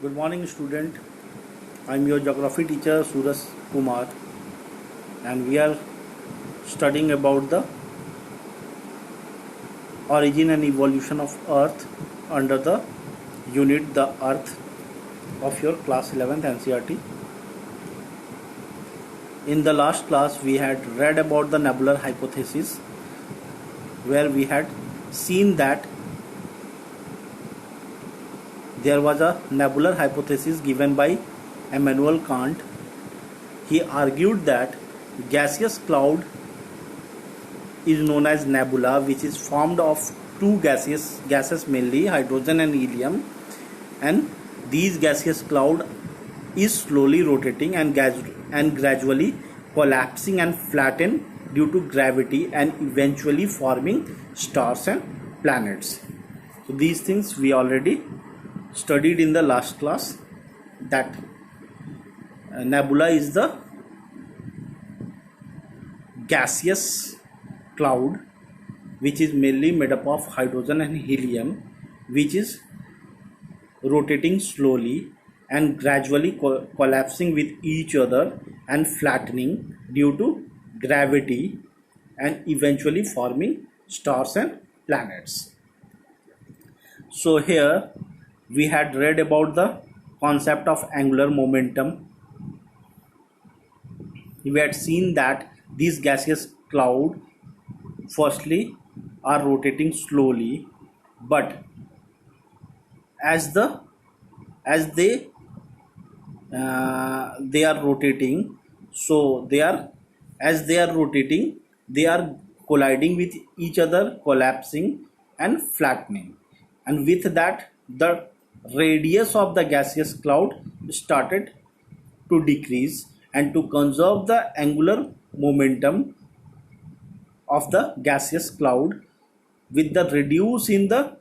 Good morning, student. I am your geography teacher Suraj Kumar, and we are studying about the origin and evolution of Earth under the unit the Earth of your class 11th NCERT. In the last class, we had read about the nebular hypothesis, where we had seen that there was a nebular hypothesis given by Immanuel Kant. He argued that gaseous cloud is known as nebula, which is formed of two gases mainly hydrogen and helium, and these gaseous cloud is slowly rotating and gradually collapsing and flatten due to gravity and eventually forming stars and planets. So these things we already studied in the last class, that nebula is the gaseous cloud which is mainly made up of hydrogen and helium, which is rotating slowly and gradually collapsing with each other and flattening due to gravity and eventually forming stars and planets. So here we had read about the concept of angular momentum. We had seen that these gaseous clouds firstly are rotating slowly, but as they are rotating, so they are rotating, they are colliding with each other, collapsing and flattening, and with that the radius of the gaseous cloud started to decrease. And to conserve the angular momentum of the gaseous cloud, with the reduce in the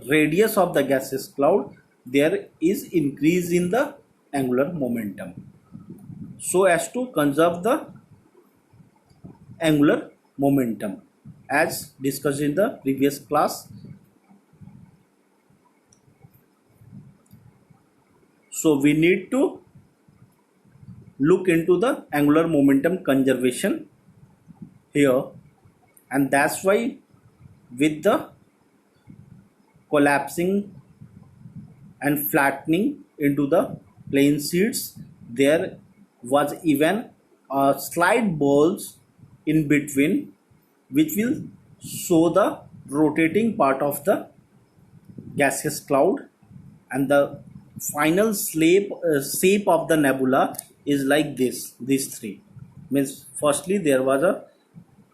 radius of the gaseous cloud, there is increase in the angular momentum, so as to conserve the angular momentum as discussed in the previous class. So we need to look into the angular momentum conservation here, and that's why with the collapsing and flattening into the plane sheets, there was even a slight bulge in between, which will show the rotating part of the gaseous cloud, and the final shape of the nebula is like this. These three means, firstly there was a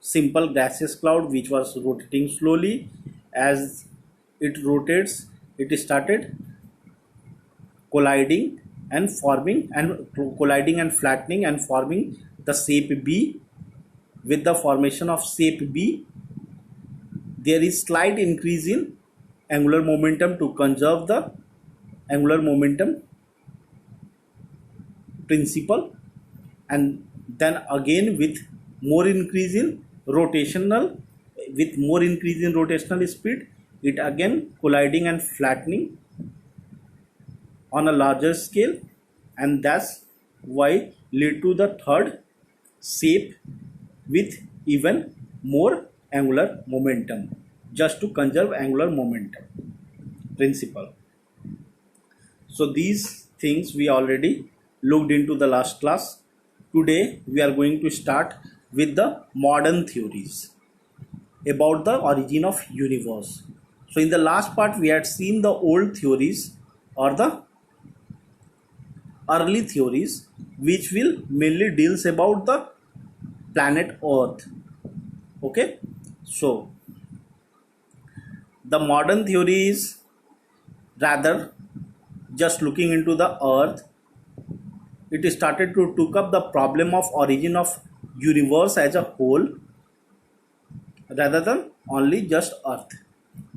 simple gaseous cloud which was rotating slowly. As it rotates, it started colliding and flattening and forming the shape B. With the formation of shape B, there is slight increase in angular momentum to conserve the angular momentum principle, and then again with more increase in rotational speed, it again colliding and flattening on a larger scale, and that's why lead to the third shape with even more angular momentum, just to conserve angular momentum principle. So these things we already looked into the last class. Today we are going to start with the modern theories about the origin of universe. So in the last part we had seen the old theories or the early theories, which will mainly deals about the planet Earth. Okay, so the modern theory is rather just looking into the Earth. It started to took up the problem of origin of universe as a whole, rather than only just Earth.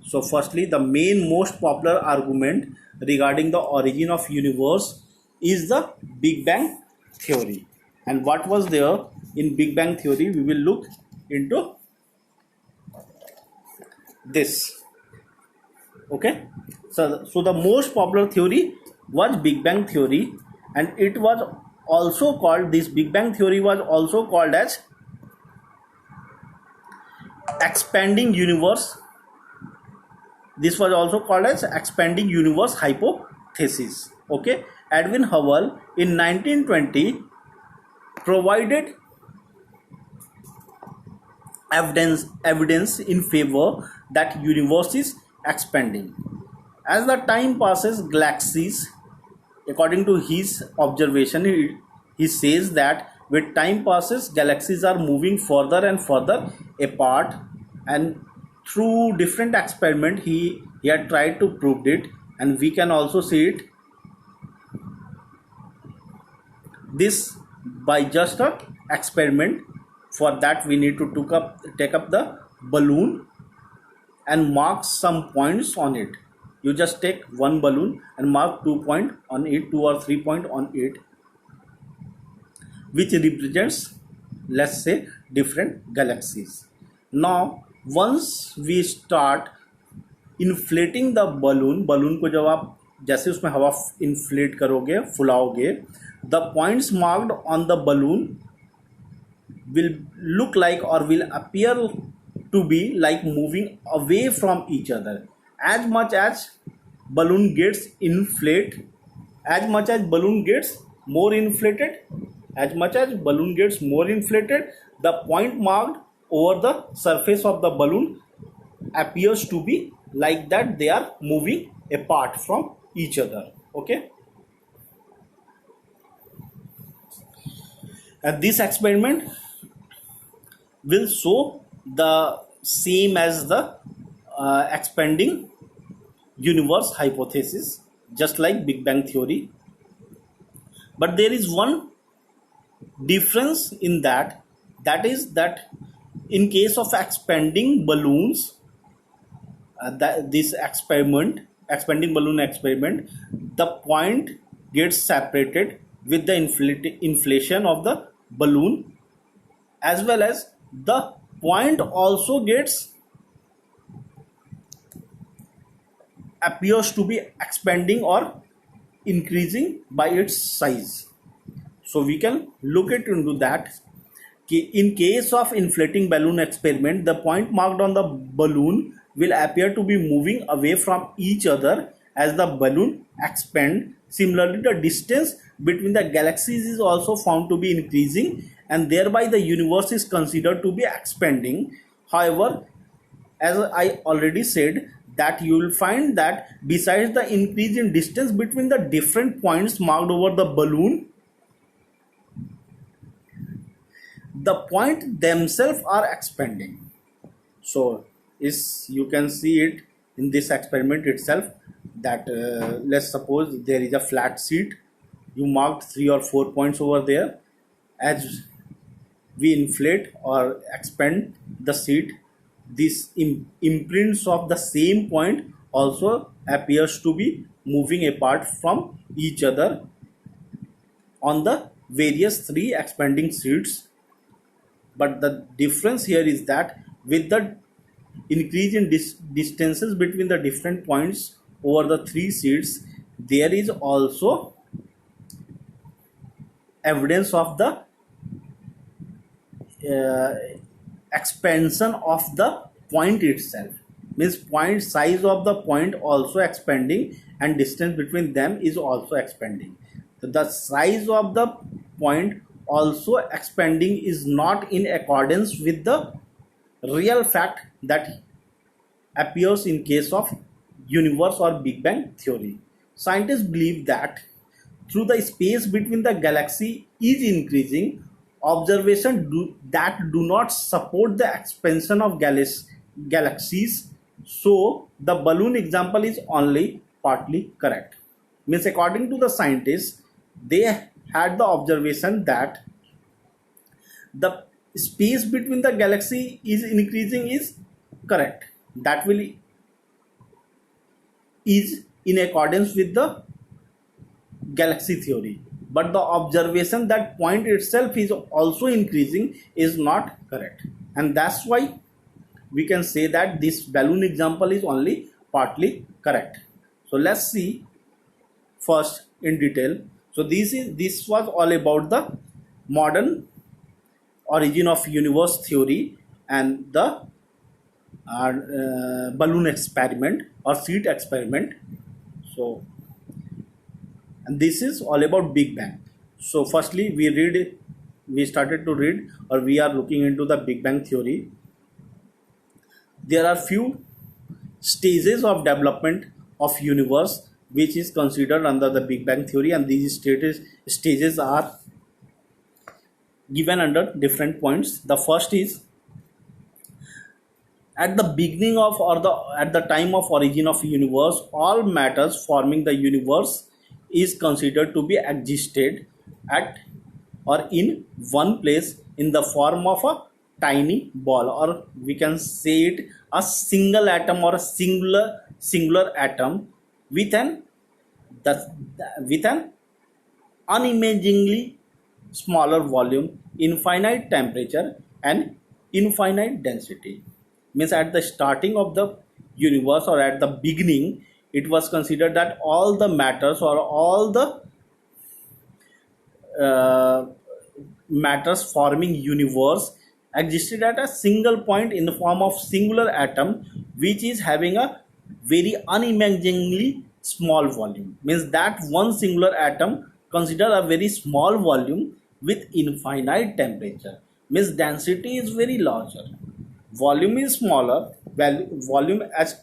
So firstly, the main most popular argument regarding the origin of universe is the Big Bang theory. And what was there in Big Bang theory, we will look into this. Okay, so the most popular theory was Big Bang theory, and it was also called, this Big Bang theory was also called as expanding universe. This was also called as expanding universe hypothesis. Okay, Edwin Hubble in 1920 provided evidence in favor that universe is expanding. As the time passes, galaxies, according to his observation, he says that with time passes, galaxies are moving further and further apart, and through different experiment he had tried to prove it, and we can also see it this by just a experiment. For that we need to take up the balloon and mark some points on it. You just take one balloon and mark 2 points on it, 2 or 3 points on it, which represents, let's say, different galaxies. Now once we start inflating the balloon को जब आप जैसे उसमें हवा inflate करोगे, फुलाओगे, the points marked on the balloon will look like or will appear to be like moving away from each other. As much as balloon gets inflated, as much as balloon gets more inflated, the point marked over the surface of the balloon appears to be like that they are moving apart from each other. Okay, and this experiment will show the same as the expanding universe hypothesis, just like Big Bang theory. But there is one difference in that is that in case of expanding balloons, this expanding balloon experiment, the point gets separated with the inflation of the balloon, as well as the point also appears to be expanding or increasing by its size. So we can look into that. In case of inflating balloon experiment, the point marked on the balloon will appear to be moving away from each other as the balloon expand. Similarly, the distance between the galaxies is also found to be increasing, and thereby the universe is considered to be expanding. However, as I already said, that you will find that besides the increase in distance between the different points marked over the balloon, the points themselves are expanding. So you can see it in this experiment itself, that let's suppose there is a flat sheet, you marked 3 or 4 points over there. As we inflate or expand the sheet, this imprints of the same point also appears to be moving apart from each other on the various 3 expanding sheets. But the difference here is that with the increase in distances between the different points over the 3 sheets, there is also evidence of the expansion of the point itself. Means point size of the point also expanding, and distance between them is also expanding. So the size of the point also expanding is not in accordance with the real fact that appears in case of universe or Big Bang theory. Scientists believe that through the space between the galaxy is increasing, observations that do not support the expansion of galaxies, so the balloon example is only partly correct. Means according to the scientists, they had the observation that the space between the galaxy is increasing is correct. That will is in accordance with the galaxy theory. But the observation that point itself is also increasing is not correct. And that's why we can say that this balloon example is only partly correct. So let's see first in detail. So this was all about the modern origin of universe theory and the balloon experiment or seed experiment. So, and this is all about Big Bang. So firstly we started to read, or we are looking into the Big Bang theory. There are few stages of development of universe which is considered under the Big Bang theory, and these stages are given under different points. The first is at the beginning of, or at the time of origin of universe, all matters forming the universe is considered to be existed at or in one place in the form of a tiny ball, or we can say it a single atom or a singular atom with an with an unimaginably smaller volume, infinite temperature, and infinite density. Means at the starting of the universe, or at the beginning, it was considered that all the matters, or all the matters forming universe existed at a single point in the form of singular atom, which is having a very unimaginably small volume. Means that one singular atom consider a very small volume with infinite temperature. Means density is very larger, volume is smaller, volume as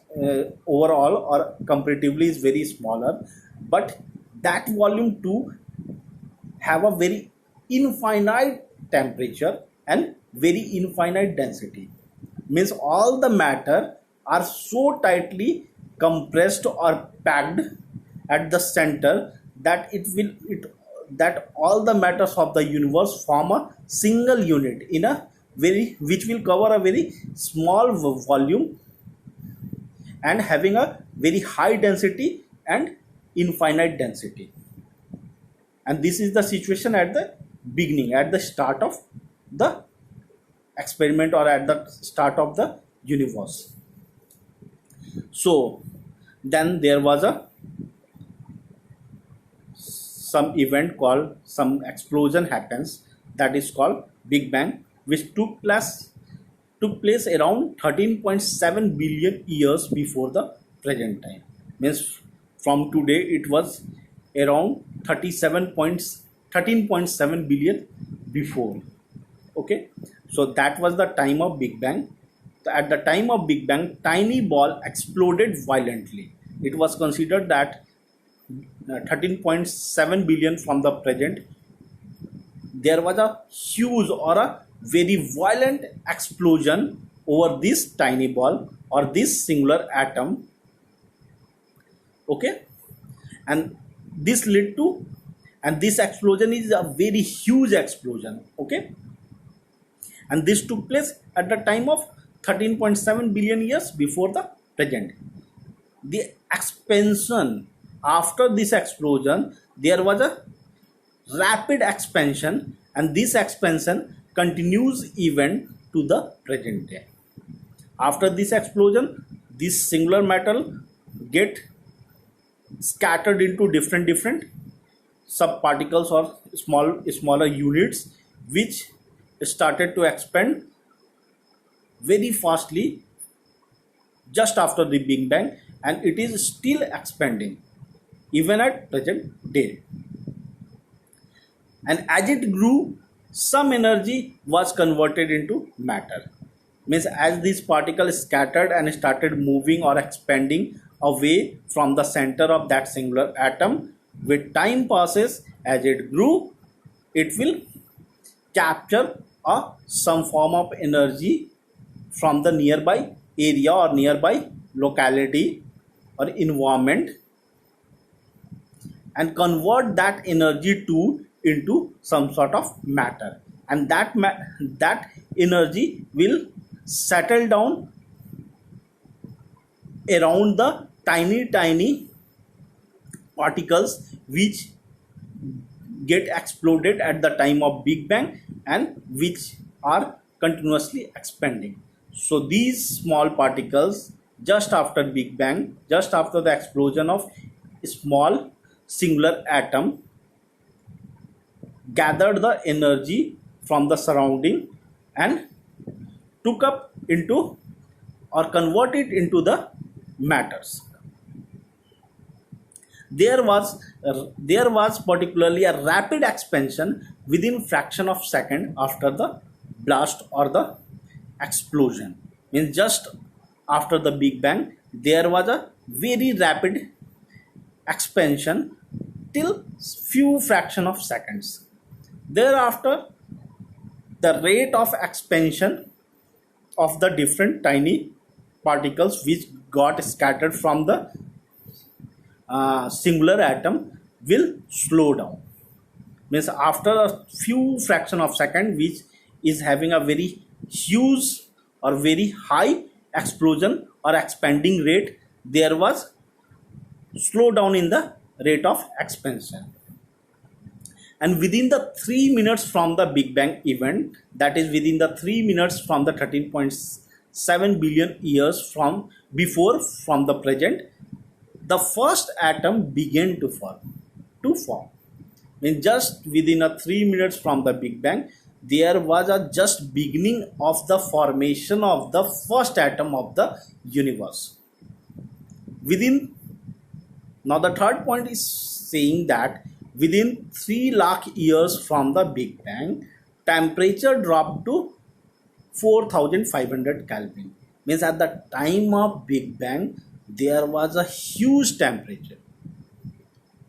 overall or comparatively is very smaller, but that volume too have a very infinite temperature and very infinite density. Means all the matter are so tightly compressed or packed at the center that that all the matters of the universe form a single unit in a very, which will cover a very small volume and having a very high density and infinite density. And this is the situation at the beginning, at the start of the experiment, or at the start of the universe. So then there was some event called, some explosion happens, that is called Big Bang, which took place around 13.7 billion years before the present time. Means from today it was around 13.7 billion before. Okay, so that was the time of Big Bang. At the time of Big Bang, tiny ball exploded violently. It was considered that 13.7 billion from the present, there was a huge or a very violent explosion over this tiny ball or this singular atom. Okay, and this led to, and this explosion is a very huge explosion. Okay, and this took place at the time of 13.7 billion years before the present. The expansion after this explosion, there was a rapid expansion, and this expansion continues even to the present day. After this explosion, this singular metal get scattered into different subparticles or smaller units, which started to expand very fastly just after the Big Bang, and it is still expanding even at present day. And as it grew, some energy was converted into matter. Means as these particles scattered and started moving or expanding away from the center of that singular atom, with time passes, as it grew, it will capture some form of energy from the nearby area or nearby locality or environment, and convert that energy into some sort of matter, and that energy will settle down around the tiny particles which get exploded at the time of Big Bang and which are continuously expanding. So these small particles, just after Big Bang, just after the explosion of small singular atom gathered the energy from the surrounding and took up into or converted into the matters. There was particularly a rapid expansion within fraction of second after the blast or the explosion. Means just after the Big Bang, there was a very rapid expansion till few fraction of seconds. Thereafter, the rate of expansion of the different tiny particles which got scattered from the singular atom will slow down. Means after a few fraction of second, which is having a very huge or very high explosion or expanding rate, there was slow down in the rate of expansion. And within the 3 minutes from the Big Bang event, that is within the 3 minutes from the 13.7 billion years from the present, the first atom began to form. Means just within a 3 minutes from the Big Bang, there was a just beginning of the formation of the first atom of the universe. Now the third point is saying that within 3 lakh years from the Big Bang, temperature dropped to 4500 Kelvin. Means at the time of Big Bang, there was a huge temperature.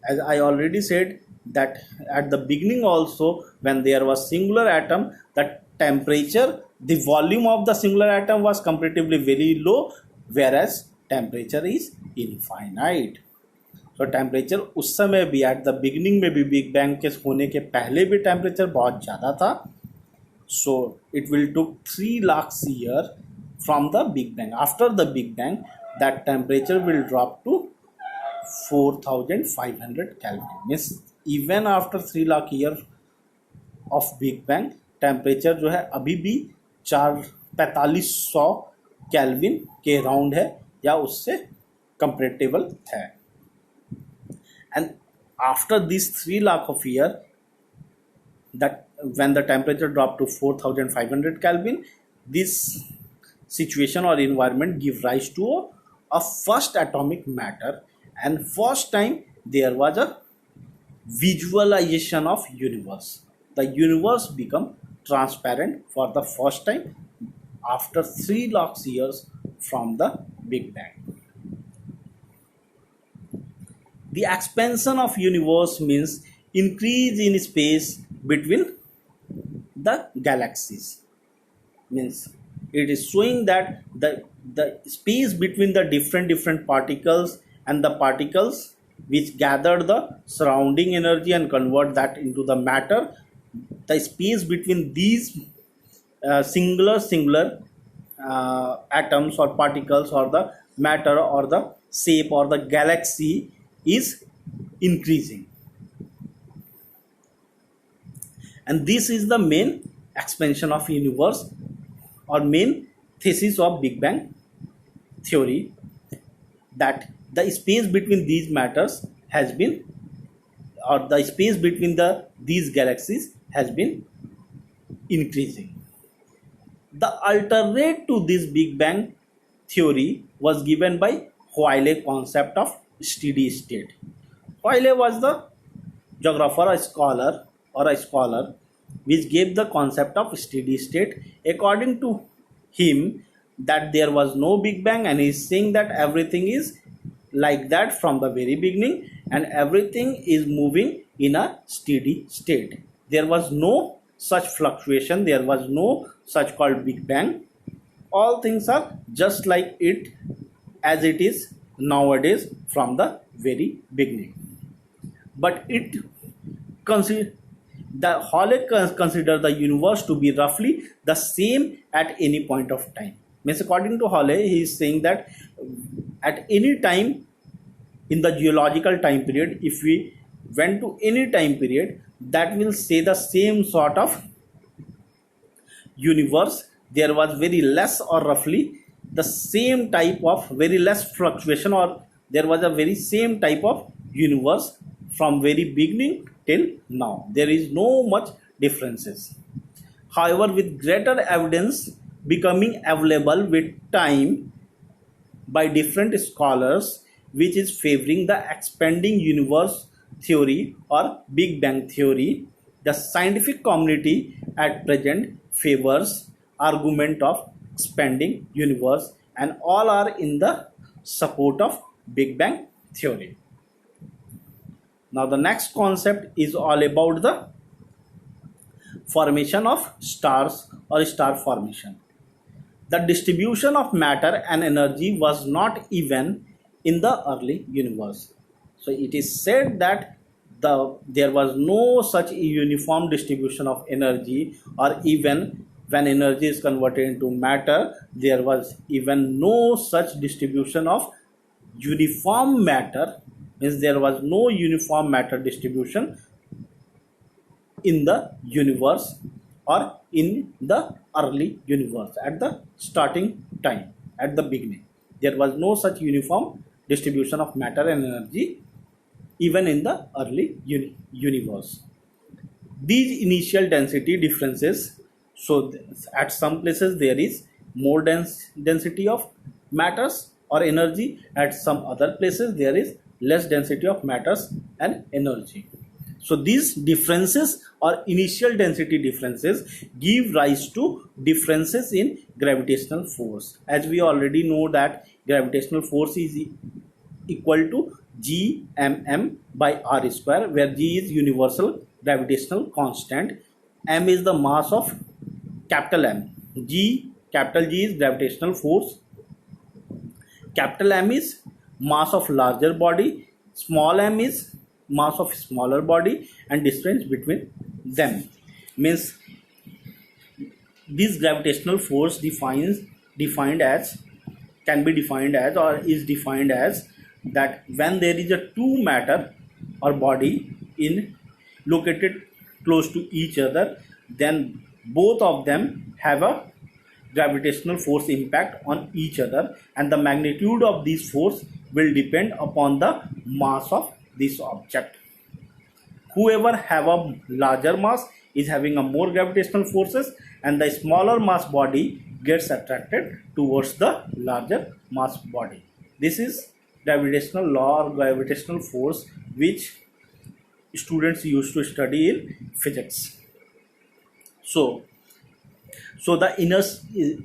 As I already said that at the beginning also, when there was singular atom, the temperature, the volume of the singular atom was comparatively very low, whereas temperature is infinite. तो temperature उस समय भी at the beginning में भी big bang के होने के पहले भी टेम्परेचर बहुत ज़्यादा था. So it will took 3 lakh year from the big bang. After the big bang that temperature will drop to 4500 Kelvin. Means even after 3 lakh year of big bang, temperature जो है अभी भी 4500 केल्विन के राउंड है या उससे कंपेरेटिबल है. And after these 3 lakh of year, that when the temperature dropped to 4500 Kelvin, this situation or environment give rise to a first atomic matter, and first time there was a visualization of universe. The universe become transparent for the first time after 3 lakh years from the Big Bang. The expansion of universe means increase in space between the galaxies. Means it is showing that the space between the different particles and the particles which gather the surrounding energy and convert that into the matter, the space between these singular atoms or particles or the matter or the shape or the galaxy is increasing. And this is the main expansion of universe or main thesis of Big Bang theory, that the space between these matters has been, or the space between these galaxies has been increasing. The alternate to this Big Bang theory was given by Hoyle concept of steady state. Hoyle was the geographer, a scholar which gave the concept of steady state. According to him, that there was no Big Bang, and he is saying that everything is like that from the very beginning and everything is moving in a steady state. There was no such fluctuation, there was no such called Big Bang. All things are just like it as it is nowadays from the very beginning. But the Hoyle consider the universe to be roughly the same at any point of time. Means according to Hoyle, he is saying that at any time in the geological time period, if we went to any time period, that will say the same sort of universe. There was very less or roughly the same type of very less fluctuation, or there was a very same type of universe from very beginning till now. There is no much differences. However, with greater evidence becoming available with time by different scholars, which is favoring the expanding universe theory or Big Bang theory, the scientific community at present favors argument of expanding universe, and all are in the support of Big Bang theory. Now the next concept is all about the formation of stars or star formation. The distribution of matter and energy was not even in the early universe. So it is said that there was no such uniform distribution of energy, or even when energy is converted into matter, there was even no such distribution of uniform matter. Means there was no uniform matter distribution in the universe or in the early universe. At the starting time, at the beginning, there was no such uniform distribution of matter and energy even in the early universe. These initial density differences, so at some places there is more density of matters or energy, at some other places there is less density of matters and energy. So these differences or initial density differences give rise to differences in gravitational force. As we already know that gravitational force is equal to Gmm by r square, where G is universal gravitational constant, m is the mass of capital M. Capital G is gravitational force, capital M is mass of larger body, small m is mass of smaller body, and distance between them. Means this gravitational force defined as can be defined as, or is defined as, that when there is a two matter or body in located close to each other, then both of them have a gravitational force impact on each other, and the magnitude of this force will depend upon the mass of this object. Whoever have a larger mass is having a more gravitational forces, and the smaller mass body gets attracted towards the larger mass body. This is gravitational law or gravitational force which students used to study in physics. So the inner,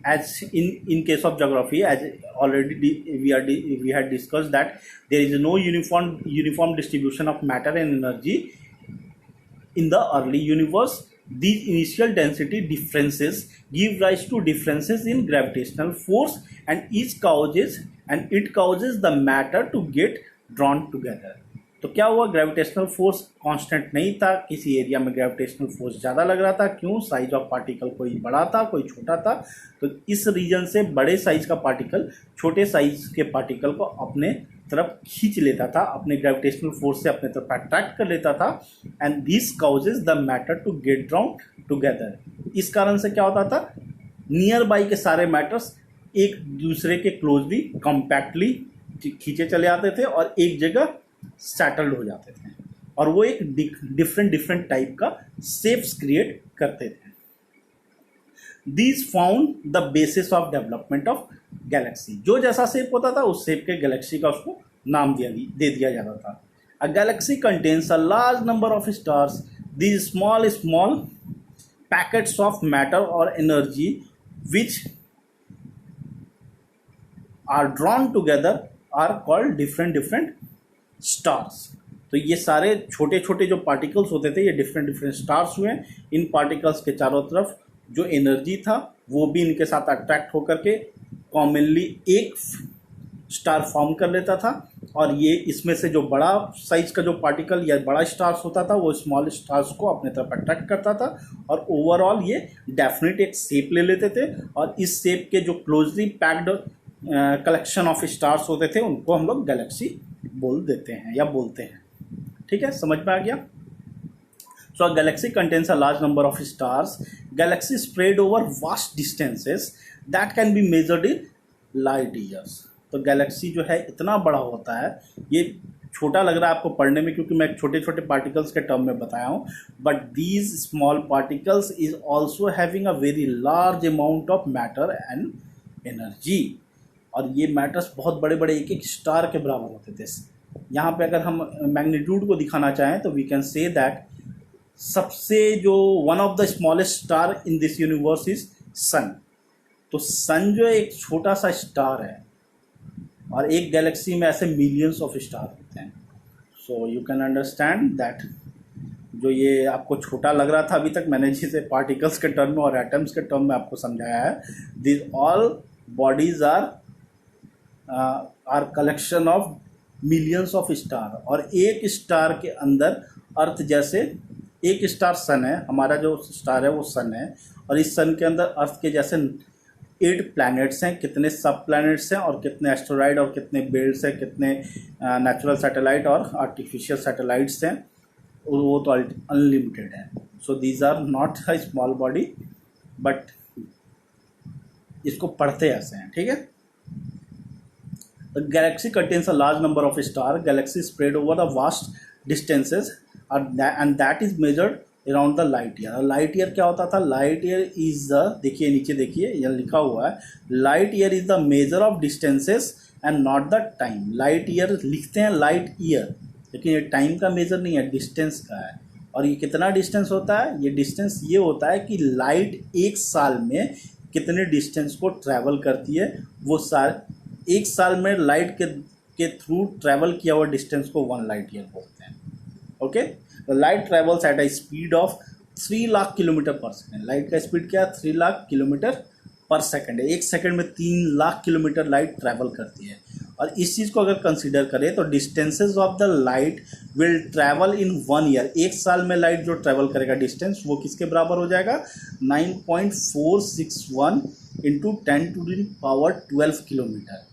as in case of geography, as already we had discussed, that there is no uniform distribution of matter and energy in the early universe. These initial density differences give rise to differences in gravitational force, and it causes the matter to get drawn together. तो क्या हुआ, gravitational force constant नहीं था, किसी area में gravitational force ज़्यादा लग रहा था. क्यों? साइज ऑफ पार्टिकल कोई बड़ा था, कोई छोटा था. तो इस रीजन से बड़े साइज का पार्टिकल छोटे साइज के पार्टिकल को अपने तरफ खींच लेता था, अपने ग्रेविटेशनल फोर्स से अपने तरफ अट्रैक्ट कर लेता था, and this causes the matter to get drawn together. इस कारण से क्या होता था, नियर बाई के सारे मैटर्स एक दूसरे के क्लोजली कॉम्पैक्टली खींचे चले आते थे और एक जगह सेटल्ड हो जाते थे, और वो एक डिफरेंट टाइप का शेप्स क्रिएट करते थे. These found the basis of development of Galaxy. जो जैसा शेप होता था उस शेप के गैलेक्सी का उसको नाम दे दिया जाता था. A galaxy contains a large number of stars. These small packets of matter और energy which are drawn together are called different stars. तो ये सारे छोटे छोटे जो पार्टिकल्स होते थे ये डिफरेंट स्टार्स हुए. इन पार्टिकल्स के चारों तरफ जो एनर्जी था वो भी इनके साथ अट्रैक्ट होकर के कॉमनली एक स्टार फॉर्म कर लेता था, और ये इसमें से जो बड़ा साइज का जो पार्टिकल या बड़ा स्टार्स होता था वो स्मॉल स्टार्स को अपने तरफ अट्रैक्ट करता था, और ओवरऑल ये डेफिनेट एक शेप ले लेते थे. और इस शेप के जो closely packed collection of stars होते थे उनको हम लोग गैलेक्सी बोल देते हैं या बोलते हैं. ठीक है, समझ में आ गया. So a galaxy contains a large number of stars. Galaxy spread over vast distances that can be measured in light years. तो गैलेक्सी जो है इतना बड़ा होता है, ये छोटा लग रहा है आपको पढ़ने में क्योंकि मैं छोटे छोटे पार्टिकल्स के टर्म में बताया हूँ, but these small particles is also having a very large amount of matter and energy. और ये मैटर्स बहुत बड़े बड़े एक एक स्टार के बराबर होते थे। यहाँ पे अगर हम मैग्नीट्यूड को दिखाना चाहें तो वी कैन से दैट सबसे जो one of the smallest star in this universe is sun. तो सन जो एक छोटा सा स्टार है और एक गैलेक्सी में ऐसे मिलियंस ऑफ स्टार होते हैं। So you can understand that जो ये आपको छोटा लग रहा था अभी तक, मैंने जिसे पार्टिकल्स के टर्म में और एटम्स के टर्म में आपको समझाया है, this all bodies are collection of millions of star. और एक स्टार के अंदर अर्थ जैसे एक स्टार सन है, हमारा जो स्टार है वो सन है, और इस सन के अंदर अर्थ के जैसे 8 प्लैनेट्स हैं। कितने सब प्लैनेट्स हैं और कितने एस्टेरॉइड और कितने बेल्ट्स हैं, कितने नेचुरल सैटेलाइट और आर्टिफिशियल सैटेलाइट्स हैं, वो तो अनलिमिटेड है। So these are not a small body, but इसको पढ़ते ऐसे हैं, ठीक है। The galaxy contains a large number of stars. Galaxies spread over the vast distances, and that is measured around the light year. Light year क्या होता था? Light year is the, देखिए नीचे देखिए यहाँ लिखा हुआ है, light year is the measure of distances and not the time. Light year लिखते हैं light year, लेकिन ये टाइम का मेजर नहीं है, डिस्टेंस का है। और ये कितना डिस्टेंस होता है? ये डिस्टेंस ये होता है कि लाइट एक साल में कितने डिस्टेंस को ट्रैवल करती है, वो एक साल में लाइट के थ्रू ट्रैवल किया हुआ डिस्टेंस को 1 लाइट ईयर बोलते हैं। Okay, light travels at a speed of 3 lakh kilometre पर सेकेंड। लाइट का स्पीड क्या है? 3 लाख किलोमीटर पर सेकेंड है। एक सेकेंड में 3 लाख किलोमीटर लाइट ट्रैवल करती है। और इस चीज़ को अगर कंसीडर करें तो distances of the light will travel in 1 year. एक साल में लाइट जो ट्रैवल करेगा डिस्टेंस वो किसके बराबर हो जाएगा? 9.461 into 10⁻12 kilometre.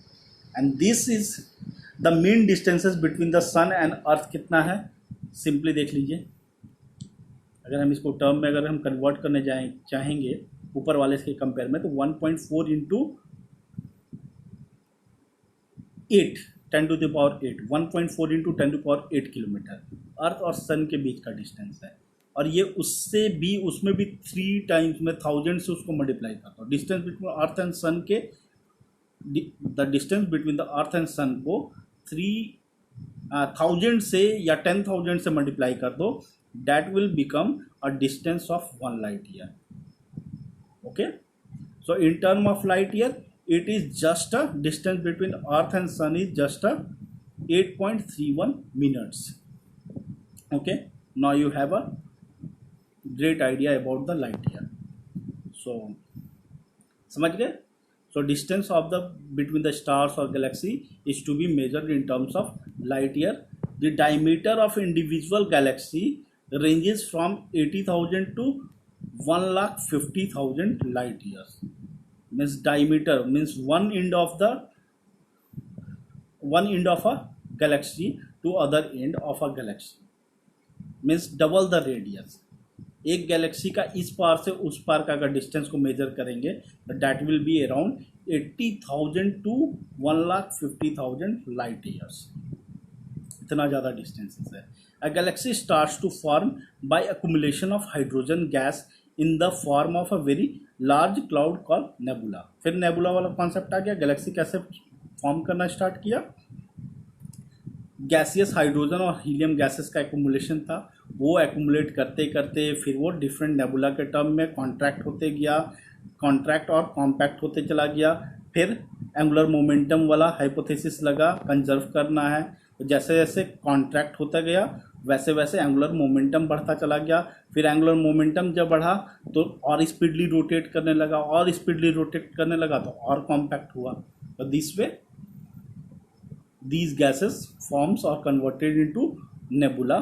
And this is the mean distances between the sun and earth कितना है? सिंपली देख लीजिए, अगर हम इसको टर्म में अगर हम कन्वर्ट करने चाहेंगे ऊपर वाले के कंपेयर में, तो 1.4 इंटू 8 10⁸8 1.4 इंटू 10⁸8 किलोमीटर अर्थ और सन के बीच का डिस्टेंस है। और ये उसमें भी 3 टाइम्स में 1000 से उसको मल्टीप्लाई करता हूँ। Distance between earth and sun के the distance between the earth and sun को 3000 से या 10,000 से मल्टीप्लाई कर दो, that will become a distance of 1 light year. Okay, so in term of light year it is just a distance between earth and sun is just a 8.31 minutes. Okay, now you have a great idea about the light year. So समझ गए? So distance of the between the stars or galaxy is to be measured in terms of light year. The diameter of individual galaxy ranges from 80,000 to 1,50,000 light years. Means diameter means one end of a galaxy to other end of a galaxy means double the radius. एक galaxy का इस पार से उस पार का अगर distance को measure करेंगे तो that will be around 80,000 to 1,50,000 light years. इतना ज़्यादा डिस्टेंसेस है। A galaxy starts to form by accumulation of hydrogen gas in the form of a very large cloud call nebula. फिर नेबुला वाला concept आ गया। Galaxy कैसे form करना start किया? गैसियस हाइड्रोजन और हीलियम गैसेस का एक्यूमुलेशन था। वो एक्यूमुलेट करते करते फिर वो डिफरेंट नेबुला के टर्म में कॉन्ट्रैक्ट होते गया, कॉन्ट्रैक्ट और कॉम्पैक्ट होते चला गया। फिर एंगुलर मोमेंटम वाला हाइपोथेसिस लगा, कंजर्व करना है। जैसे जैसे कॉन्ट्रैक्ट होता गया वैसे वैसे एंगुलर मोमेंटम बढ़ता चला गया। फिर एंगुलर मोमेंटम जब बढ़ा तो और स्पीडली रोटेट करने लगा, और स्पीडली रोटेट करने लगा तो और कॉम्पैक्ट हुआ। तो this way these gases forms और कन्वर्टेड इनटू नेबुला,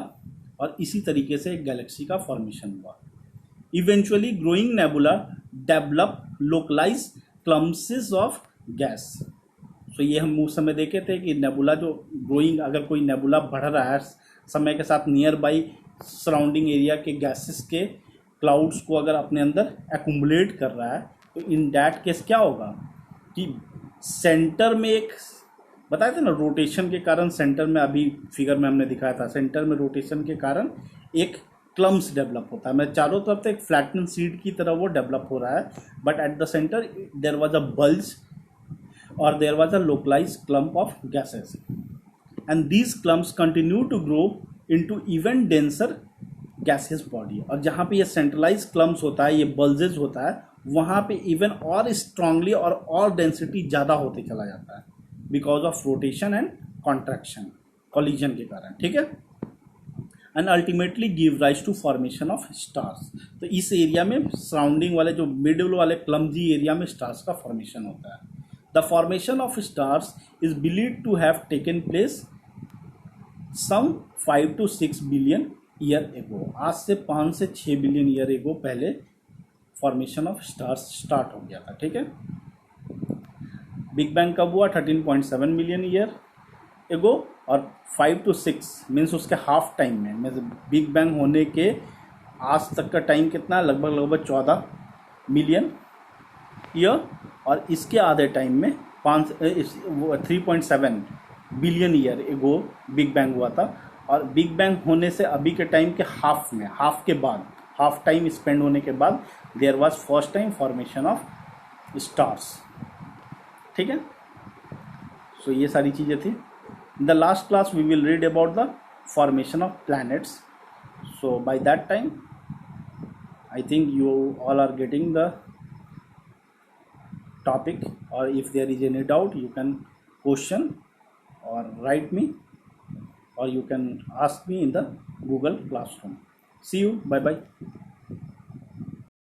और इसी तरीके से एक गैलेक्सी का फॉर्मेशन हुआ। Eventually growing nebula develop localise clumpses of gas. तो ये हम उस समय देखे थे कि नेबुला जो ग्रोइंग, अगर कोई नेबुला बढ़ रहा है समय के साथ नियर बाई सराउंडिंग एरिया के गैसेस के क्लाउड्स को अगर अपने अंदर एक्यूमुलेट कर रहा है, तो इन दैट केस क्या होगा कि सेंटर में एक बताए थे ना, रोटेशन के कारण सेंटर में, अभी फिगर में हमने दिखाया था, सेंटर में रोटेशन के कारण एक क्लम्स डेवलप होता है। मैं चारों तरफ से एक फ्लैटन सीड की तरह वो डेवलप हो रहा है, but at the centre there was a bulge और there was a localise clump of gases, and these clumps continue to grow into even denser gaseous body. और जहाँ पे ये सेंट्रलाइज क्लम्प्स होता है, ये बल्जेस होता है, वहाँ पे इवन और स्ट्रांगली और डेंसिटी ज़्यादा होते चला जाता है, because of rotation and contraction, collision के कारण, ठीक है। And ultimately give rise to formation of stars. तो इस एरिया में सराउंडिंग वाले जो मिडिल वाले क्लम्जी एरिया में स्टार्स का फॉर्मेशन होता है। The formation of stars is believed to have taken place some 5 to 6 billion year ago. आज से 5 से 6 बिलियन ईयर एगो पहले फॉर्मेशन ऑफ स्टार्स स्टार्ट हो गया था, ठीक है। बिग बैंग कब हुआ? 13.7 मिलियन ईयर एगो, और 5 to 6 मीन्स उसके हाफ टाइम में, मीन्स बिग बैंग होने के आज तक का टाइम कितना है? लगभग 14 मिलियन ईयर, और इसके आधे टाइम में 3.7 बिलियन ईयर एगो बिग बैंग हुआ था। और बिग बैंग होने से अभी के टाइम के हाफ में, हाफ के बाद, हाफ टाइम स्पेंड होने के बाद there was first time formation of stars, ठीक है। सो ये सारी चीज़ें थी। In the last class we will read about the formation of planets. So by that time I think you all are getting the topic, or if there is any doubt you can question or write me, or you can ask me in the Google Classroom. See you, bye bye.